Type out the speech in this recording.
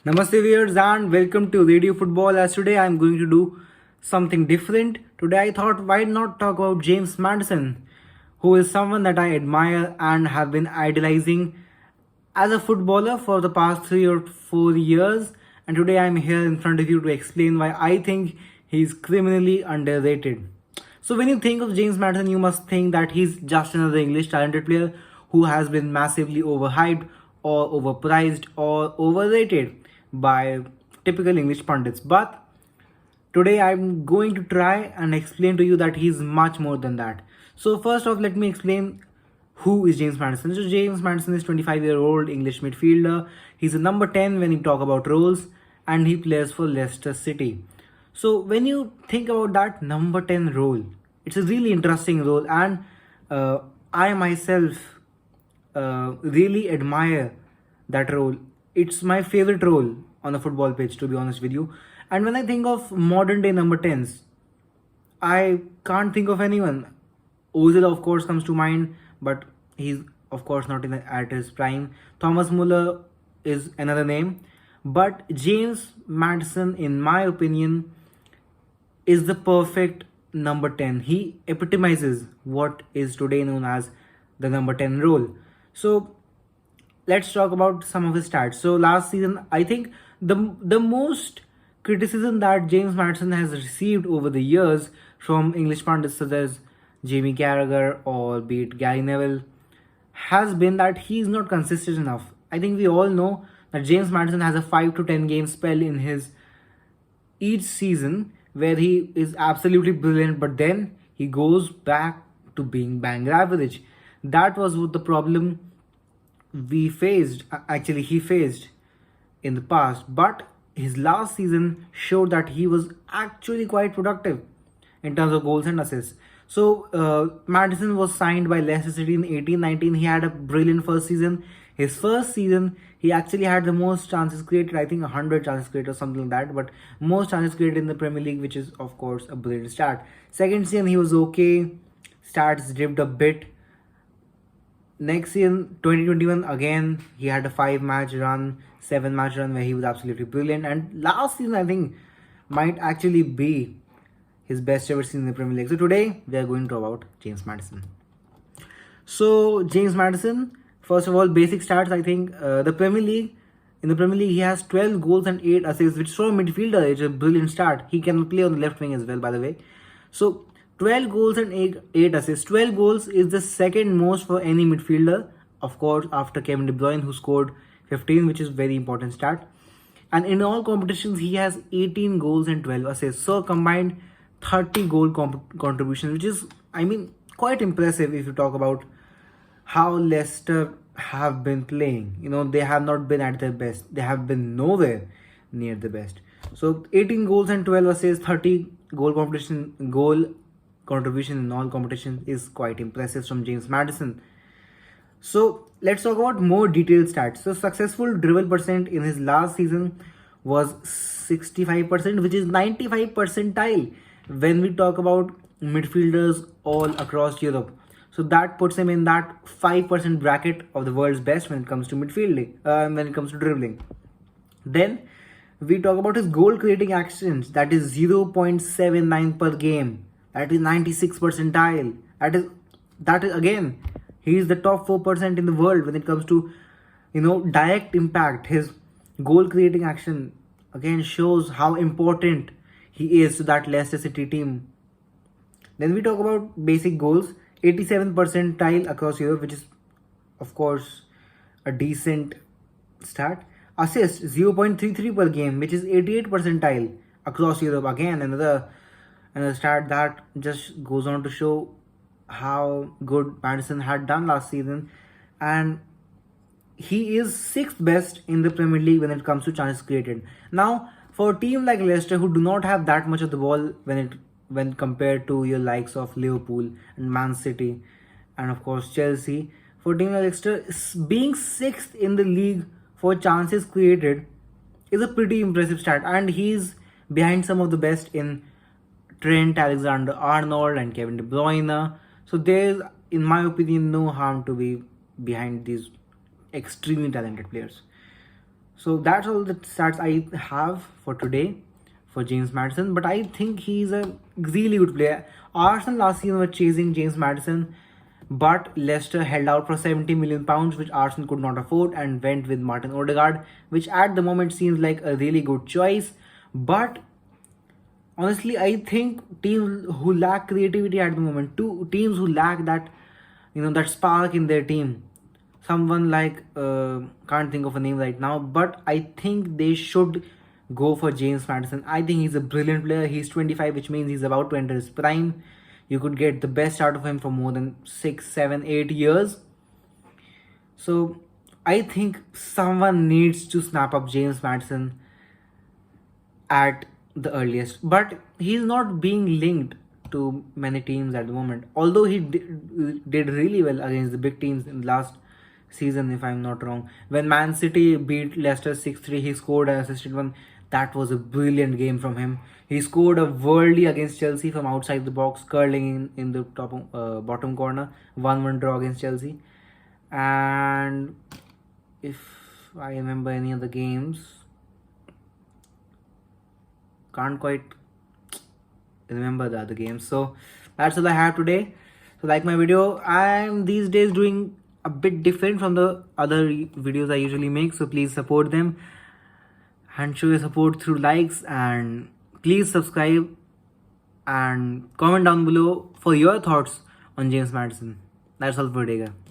Namaste viewers and welcome to Radio Football. As today I'm going to do something different. Today I thought why not talk about James Maddison, who is someone that I admire and have been idolizing as a footballer for the past 3 or 4 years. And today I'm here in front of you to explain why I think he's criminally underrated. So when you think of James Maddison, you must think that he's just another English talented player who has been massively overhyped or overpriced or overrated by typical English pundits. But today I'm going to try and explain to you that he's much more than that. So first off, let me explain who is James Maddison. So James Maddison is 25-year-old English midfielder. He's a number 10 when you talk about roles, and he plays for Leicester City. So when you think about that number 10 role, it's a really interesting role, and I myself really admire that role. It's my favorite role on the football pitch, to be honest with you. And when I think of modern day number 10s, I can't think of anyone. Ozil, of course, comes to mind, but he's, of course, not at his prime. Thomas Muller is another name. But James Maddison, in my opinion, is the perfect number 10. He epitomizes what is today known as the number 10 role. So let's talk about some of his stats. So last season, I think the most criticism that James Maddison has received over the years from English pundits such as Jamie Carragher or be it Gary Neville has been that he is not consistent enough. I think we all know that James Maddison has a 5 to 10 game spell in his each season where he is absolutely brilliant, but then he goes back to being banger average. That was what the problem he faced in the past. But his last season showed that he was actually quite productive in terms of goals and assists. So Maddison was signed by Leicester City in 18-19. He had a brilliant first season. His first season, he actually had the most chances created, I think 100 chances created or something like that, but most chances created in the Premier League, which is of course a brilliant start. Second season, he was okay. Stats dipped a bit. Next season, 2021, again, he had a 5-match run, 7-match run where he was absolutely brilliant. And last season, I think, might actually be his best ever season in the Premier League. So today, we are going to talk about James Maddison. So James Maddison, first of all, basic stats, I think, in the Premier League, he has 12 goals and 8 assists, which for a midfielder is a brilliant start. He can play on the left wing as well, by the way. So 12 goals and 8 assists. 12 goals is the second most for any midfielder, of course, after Kevin De Bruyne, who scored 15, which is very important stat. And in all competitions, he has 18 goals and 12 assists. So combined 30 goal contributions, which is, I mean, quite impressive if you talk about how Leicester have been playing. You know, they have not been at their best. They have been nowhere near the best. So 18 goals and 12 assists, 30 goal contribution in all competitions is quite impressive from James Maddison. So let's talk about more detailed stats. So successful dribble percent in his last season was 65%, which is 95 percentile when we talk about midfielders all across Europe. So that puts him in that 5% bracket of the world's best when it comes to midfielding, when it comes to dribbling. Then we talk about his goal creating actions, that is 0.79 per game. That is 96 percentile. That is again, he is the top 4% in the world when it comes to, direct impact. His goal creating action again shows how important he is to that Leicester City team. Then we talk about basic goals, 87 percentile across Europe, which is of course a decent stat. Assists 0.33 per game, which is 88 percentile across Europe. Again, another stat that just goes on to show how good Maddison had done last season. And he is 6th best in the Premier League when it comes to chances created. Now, for a team like Leicester, who do not have that much of the ball when compared to your likes of Liverpool and Man City and of course Chelsea, for a team like Leicester, being 6th in the league for chances created is a pretty impressive stat. And he's behind some of the best in Trent Alexander-Arnold and Kevin De Bruyne. So there's, in my opinion, no harm to be behind these extremely talented players. So that's all the stats I have for today for James Maddison. But I think he's a really good player. Arsenal last season were chasing James Maddison, but Leicester held out for £70 million, which Arsenal could not afford, and went with Martin Odegaard, which at the moment seems like a really good choice. But honestly, I think teams who lack creativity at the moment, two teams who lack that, that spark in their team. Someone like can't think of a name right now, but I think they should go for James Maddison. I think he's a brilliant player. He's 25, which means he's about to enter his prime. You could get the best out of him for more than 6, 7, 8 years. So I think someone needs to snap up James Maddison at the earliest. But he's not being linked to many teams at the moment. Although he did really well against the big teams in the last season, if I'm not wrong. When Man City beat Leicester 6-3, he scored and assisted one. That was a brilliant game from him. He scored a worldie against Chelsea from outside the box, curling in the bottom corner. 1-1 draw against Chelsea. And if I remember any other games, can't quite remember the other games. So that's all I have today. So like my video, I'm these days doing a bit different from the other videos I usually make. So please support them and show your support through likes, and please subscribe and comment down below for your thoughts on James Maddison. That's all for today, guys.